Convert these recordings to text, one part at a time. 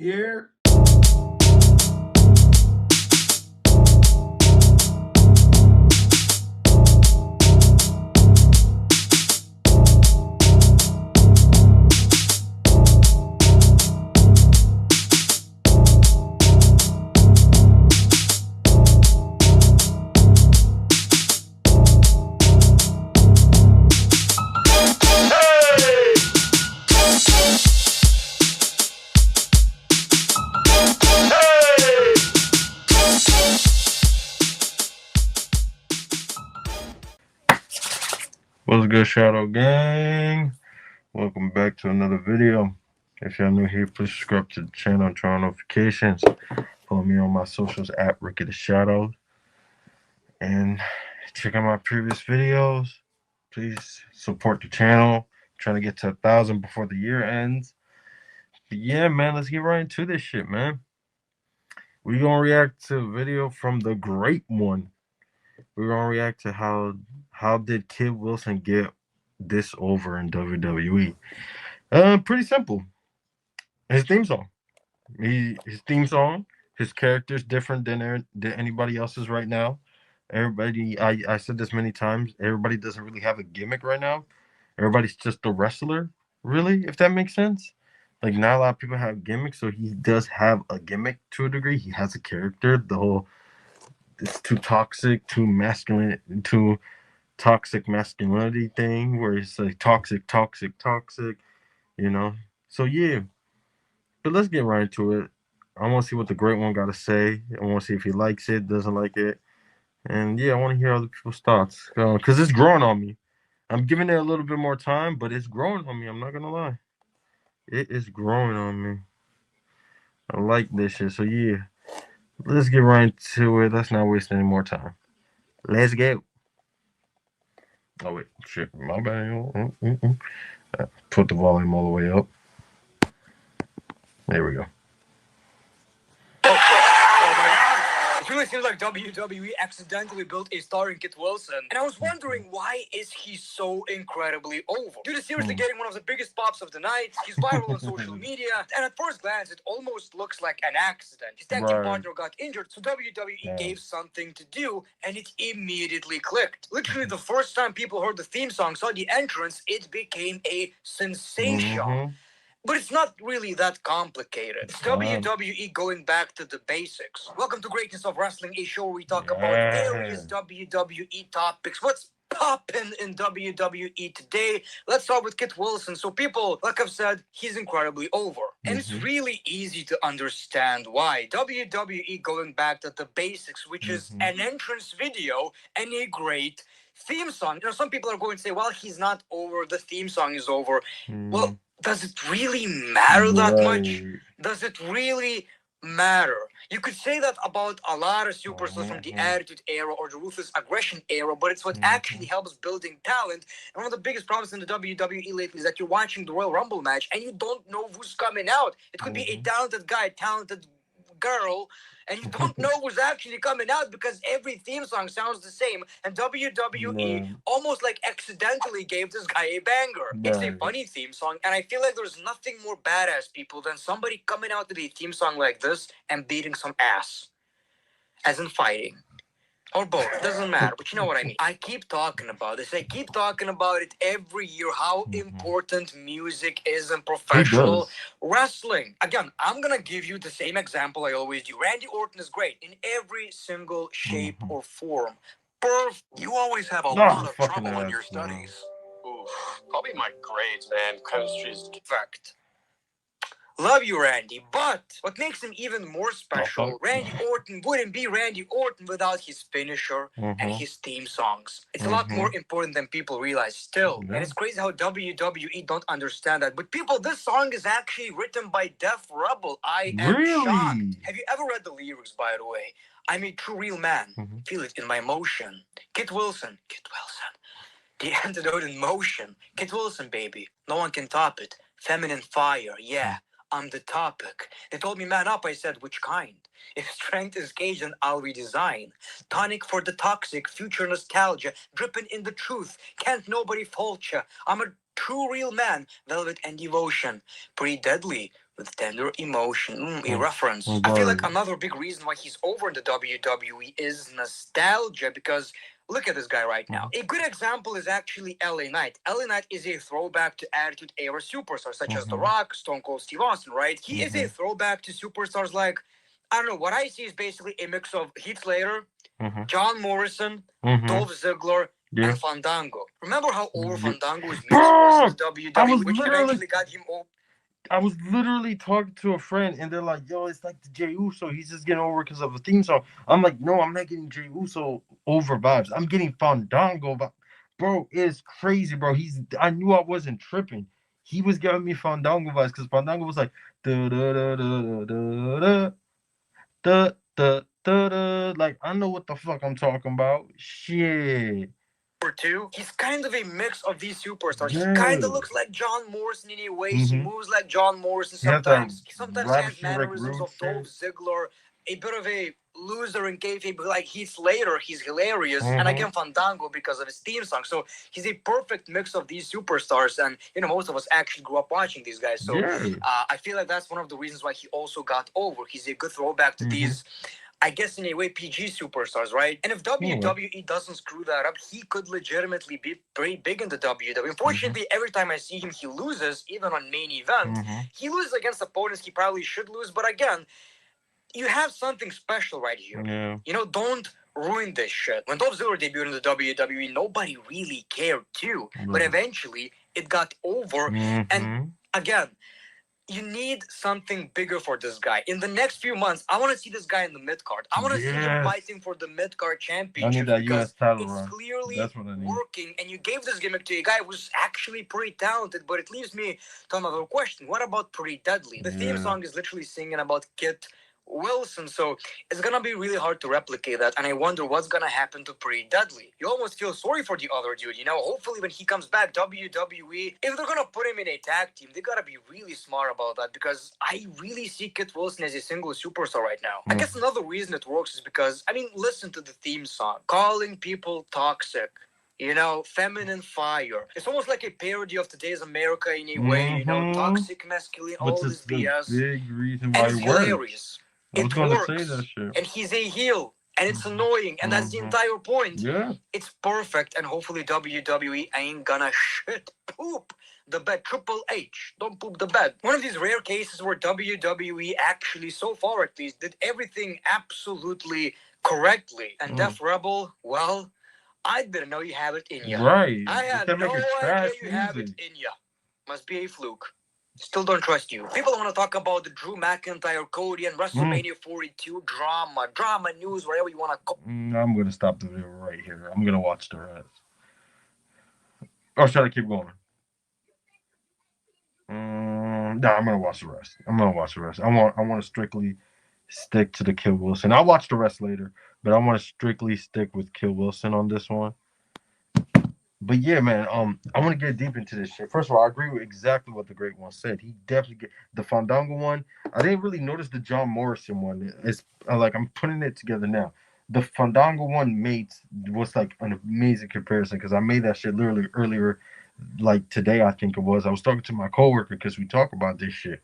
Yeah. What's good, Shadow Gang? Welcome back to another video. If y'all new here, please subscribe to the channel and turn on notifications. Follow me on my socials at Ricky the Shadow. And check out my previous videos. Please support the channel. I'm trying to get to 1,000 before the year ends. But yeah, man, let's get right into this shit, man. We're gonna react to a video from the great one. We're gonna react to how did Kid Wilson get this over in WWE. Pretty simple. His theme song. His theme song. His character's different than anybody else's right now. Everybody, I said this many times. Everybody doesn't really have a gimmick right now. Everybody's just a wrestler, really, if that makes sense. Like not a lot of people have gimmicks, so he does have a gimmick to a degree. He has a character. The whole it's too toxic, too masculine, too toxic masculinity thing, where it's like toxic, toxic, toxic. You know. So yeah, but let's get right into it. I want to see what the great one got to say. I want to see if he likes it, doesn't like it, and yeah, I want to hear other people's thoughts because it's growing on me. I'm giving it a little bit more time, but it's growing on me. I'm not gonna lie, it is growing on me. I like this shit. So yeah, let's get right into it. Let's not waste any more time. Let's go. Oh wait, shit, my bad. Put the volume all the way up. There we go. It really seems like WWE accidentally built a star in Kit Wilson. And I was wondering, why is he so incredibly over? Due to seriously getting one of the biggest pops of the night, he's viral on social media, and at first glance, it almost looks like an accident. His tag team partner got injured, so WWE gave something to do, and it immediately clicked. Literally, the first time people heard the theme song, saw the entrance, it became a sensation. But it's not really that complicated. It's WWE going back to the basics. Welcome to Greatness of Wrestling, a show where we talk about various WWE topics. What's poppin' in WWE today? Let's start with Kit Wilson. So people, like I've said, he's incredibly over. And it's really easy to understand why. WWE going back to the basics, which is an entrance video and a great theme song. You know, some people are going to say, well, he's not over, the theme song is over. Well, does it really matter that much? Does it really matter? You could say that about a lot of superstars from the Attitude Era or the Ruthless Aggression Era, but it's what actually helps building talent. And one of the biggest problems in the WWE lately is that you're watching the Royal Rumble match and you don't know who's coming out. It could be a talented guy, a talented girl, and you don't know who's actually coming out because every theme song sounds the same. And WWE almost like accidentally gave this guy a banger. It's a funny theme song, and I feel like there's nothing more badass, people, than somebody coming out with a theme song like this and beating some ass. As in fighting. Or both, doesn't matter, but you know what I mean. I keep talking about this. I keep talking about it every year, how important music is in professional wrestling. Again, I'm gonna give you the same example I always do. Randy Orton is great in every single shape or form. You always have a lot of trouble in your studies. Oof, probably my grades, man. Chemistry's Fact. Love you, Randy, but what makes him even more special, Randy Orton wouldn't be Randy Orton without his finisher and his theme songs. It's a lot more important than people realize still. And it's crazy how WWE don't understand that. But people, this song is actually written by Def Rebel. I am shocked. Have you ever read the lyrics, by the way? I'm a true real man. Feel it in my motion. Kit Wilson. Kit Wilson. The antidote in motion. Kit Wilson, baby. No one can top it. Feminine fire, yeah. I'm the topic. They told me man up, I said, which kind? If strength is gauge, then I'll redesign. Tonic for the toxic, future nostalgia, dripping in the truth. Can't nobody fault ya. I'm a Two Real Men, Velvet and Devotion, Pretty Deadly with Tender Emotion. A reference. I feel like another big reason why he's over in the WWE is nostalgia, because look at this guy right now. A good example is actually LA Knight. LA Knight is a throwback to Attitude Era superstars such as The Rock, Stone Cold Steve Austin, right? He is a throwback to superstars like, I don't know, what I see is basically a mix of Heath Slater, John Morrison, Dolph Ziggler, and Fandango. Remember how over Fandango was versus WWE, which eventually got him over? I was literally talking to a friend, and they're like, "Yo, it's like the Jey Uso. He's just getting over because of the theme song." I'm like, "No, I'm not getting Jey Uso over vibes. I'm getting Fandango vibes." Bro, it's crazy, bro. I knew I wasn't tripping. He was giving me Fandango vibes because Fandango was like, da da da da da da da da da. Like, I know what the fuck I'm talking about. Shit. Two, he's kind of a mix of these superstars. He kind of looks like John Morrison in a way. He moves like John Morrison sometimes. Sometimes he has mannerisms of Dolph Ziggler. A bit of a loser in kayfabe, but like Heath Slater, he's hilarious. And again, Fandango because of his theme song. So he's a perfect mix of these superstars. And, you know, most of us actually grew up watching these guys. So I feel like that's one of the reasons why he also got over. He's a good throwback to these, I guess, in a way, PG superstars, right? And if WWE doesn't screw that up, he could legitimately be pretty big in the WWE. Unfortunately, every time I see him, he loses, even on main event. He loses against opponents he probably should lose. But again, you have something special right here. You know, don't ruin this shit. When Dolph Ziggler debuted in the WWE, nobody really cared too. But eventually, it got over. And again, you need something bigger for this guy. In the next few months, I want to see this guy in the mid-card. I want to see him fighting for the mid-card championship because it's clearly working. And you gave this gimmick to a guy who's actually pretty talented, but it leaves me to another question. What about Pretty Deadly? The theme song is literally singing about Kit Wilson, so it's gonna be really hard to replicate that, and I wonder what's gonna happen to Pretty Deadly. You almost feel sorry for the other dude, you know. Hopefully when he comes back, WWE, if they're gonna put him in a tag team, they gotta be really smart about that, because I really see Kit Wilson as a single superstar right now. I guess another reason it works is because, I mean, listen to the theme song, calling people toxic, you know, feminine fire. It's almost like a parody of today's America in a way, you know, toxic masculine, all this BS. Big reason why and it's hilarious. It works, and he's a heel, and it's annoying, and that's the entire point. It's perfect, and hopefully WWE ain't gonna poop the bed. Triple H, don't poop the bed. One of these rare cases where WWE actually, so far at least, did everything absolutely correctly. And Def Rebel, well, I didn't know you have it in you. Right. I had no idea you have it in you. Must be a fluke. Still don't trust you. People want to talk about the Drew McIntyre, Cody, and WrestleMania 42 drama news, whatever you want to call. I'm going to stop the video right here. I'm going to watch the rest. Or should I keep going? No, I'm going to watch the rest. I want to strictly stick to the Kill Wilson. I'll watch the rest later, but I want to strictly stick with Kill Wilson on this one. But yeah, man, I want to get deep into this shit. First of all, I agree with exactly what the Great One said. He definitely get the Fandango one. I didn't really notice the John Morrison one. It's like I'm putting it together now. The Fandango one was like an amazing comparison because I made that shit literally earlier, like today, I think it was. I was talking to my coworker because we talk about this shit.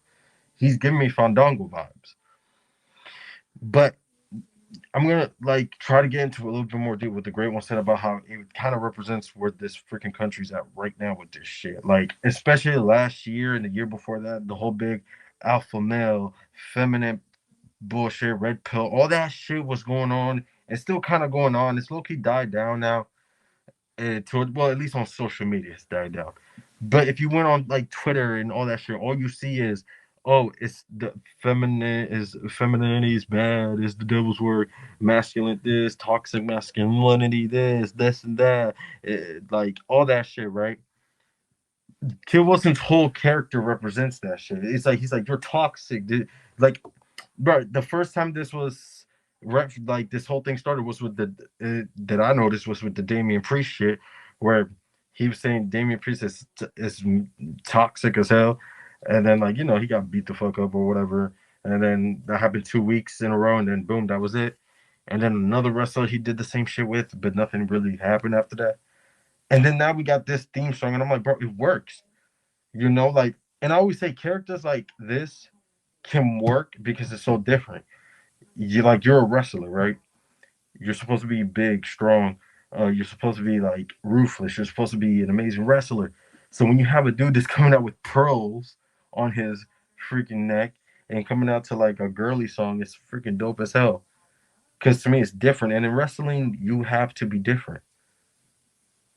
He's giving me Fandango vibes. But I'm gonna like try to get into a little bit more deep what the Great One said about how it kind of represents where this freaking country's at right now with this shit. Like, especially last year and the year before that, the whole big alpha male, feminine bullshit, red pill, all that shit was going on. It's still kind of going on. It's low-key died down now. Well, at least on social media, it's died down. But if you went on like Twitter and all that shit, all you see is, oh, it's the femininity is bad, it's the devil's work, masculine this, toxic masculinity this and that, like all that shit, right? Kill Wilson's whole character represents that shit. It's like he's like, you're toxic, dude. Like, bro, the first time this was like this whole thing started was with the that I noticed was with the Damian Priest shit, where he was saying Damian Priest is toxic as hell. And then, like, you know, he got beat the fuck up or whatever. And then that happened 2 weeks in a row. And then, boom, that was it. And then another wrestler he did the same shit with, but nothing really happened after that. And then now we got this theme song. And I'm like, bro, it works. You know, like, and I always say characters like this can work because it's so different. You're a wrestler, right? You're supposed to be big, strong. You're supposed to be like ruthless. You're supposed to be an amazing wrestler. So when you have a dude that's coming out with pearls on his freaking neck and coming out to like a girly song, it's freaking dope as hell. Because to me, it's different. And in wrestling, you have to be different.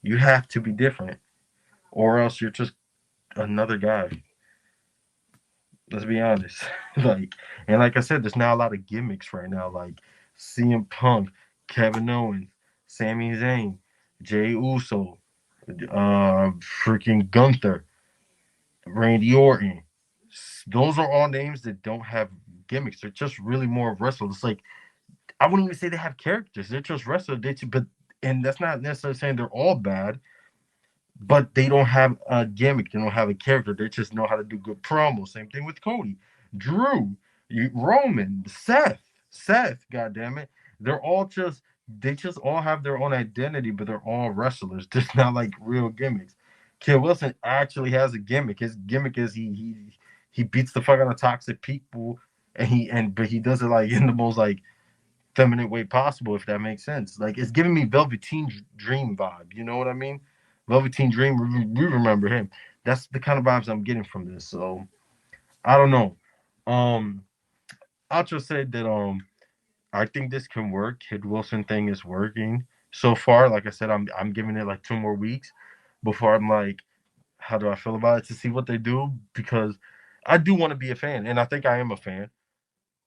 You have to be different, or else you're just another guy. Let's be honest. Like I said, there's not a lot of gimmicks right now. Like CM Punk, Kevin Owens, Sami Zayn, Jay Uso, freaking Gunther, Randy Orton. Those are all names that don't have gimmicks. They're just really more wrestlers. It's like I wouldn't even say they have characters. They're just wrestlers. But and that's not necessarily saying they're all bad, but they don't have a gimmick. They don't have a character. They just know how to do good promos. Same thing with Cody, Drew, Roman, Seth. God damn it, they're all just they just all have their own identity, but they're all wrestlers. Just not like real gimmicks. Kid Wilson actually has a gimmick. His gimmick is he beats the fuck out of toxic people, but he does it like in the most like feminine way possible, if that makes sense. Like it's giving me Velveteen Dream vibe. You know what I mean? Velveteen Dream. We remember him. That's the kind of vibes I'm getting from this. So I don't know. Um, I'll just say that I think this can work. Kid Wilson thing is working so far. Like I said, I'm giving it like 2 more weeks before I'm like, how do I feel about it to see what they do because I do want to be a fan, and I think I am a fan.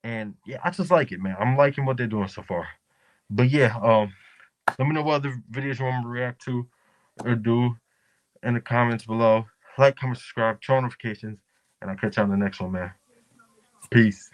And yeah, I just like it, man. I'm liking what they're doing so far. But yeah, let me know what other videos you want me to react to or do in the comments below. Like, comment, subscribe, turn on notifications, and I'll catch you on the next one, man. Peace.